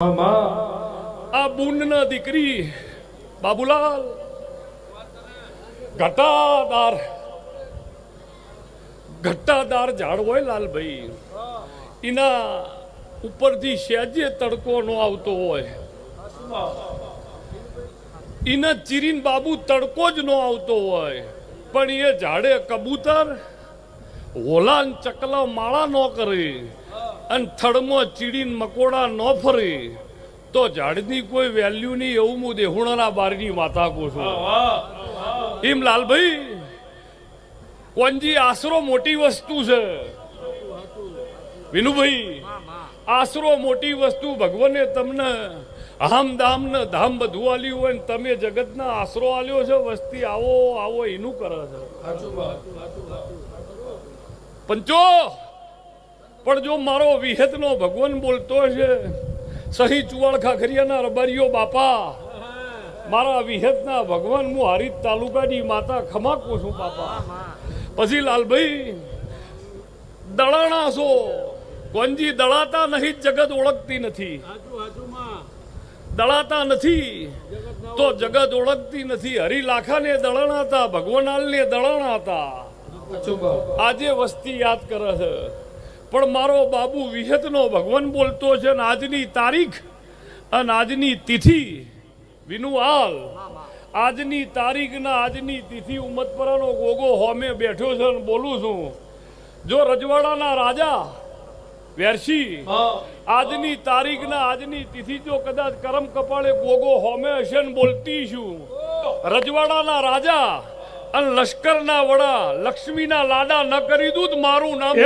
આ બુનના દીકરી બાબુલાલ ઘટ્ટાદાર ઝાડ હોય લાલભાઈ, એના ઉપરથી સહેજે તડકો નો આવતો હોય, એના ચીરીન બાબુ તડકો જ નો આવતો હોય, પણ એ ઝાડે કબૂતર હોલાન ચકલા માળા ન કરે અને થડમાં ચીડીન મકોડા ન ફરે તો ઝાડની કોઈ વેલ્યુ નહીં. એવું હું દેહુણાના બારની માતા કહું છું. એમ લાલભાઈ કોનજી આશરો મોટી વસ્તુ છે. વિનુભાઈ આશરો મોટી વસ્તુ. ભગવાને તમને હામ દામ ને ધામ બધું આલ્યું હોય ને તમે જગતના આશરો આલ્યો છે. વસ્તી આવો આવો એનું કરે છે પંચો. પણ જો મારો વિહેતનો ભગવાન બોલતો છે, સહી ચુવાડ ખાખરિયાના રબારીઓ બાપા, મારા વિહેતના ભગવાન હું હારીજ તાલુકાની માતા ખમાકું છું બાપા. પછી લાલભાઈ દળાણા છો કોનજી, દળાતા નહીં જગત ઓળખતી નથી. દળાતા નથી તો જગત ઓળખતી નથી. હરી લાખાને દળાણા હતા, ભગવાનાલને દળાણા હતા. આજે વસ્તી યાદ કરે છે, પણ મારો બાબુ વિહેતનો ભગવાન બોલતો છે. ને આજની તારીખ અને આજની તિથિ વિનુઆલ, આજની તારીખ ને આજની તિથિ ઉમદપરાનો ગોગો હોમે બેઠો છે ને બોલું છું. જો રજવાડાના રાજા વેરસી આજની તારીખ ને આજની તિથિ જો કદાચ કરમ કપાળે ગોગો હોમે હશે ને બોલતી છું. રજવાડાના રાજા અને લશ્કરના વડા લક્ષ્મીના લાડા ન કરી દઉં મારું નામ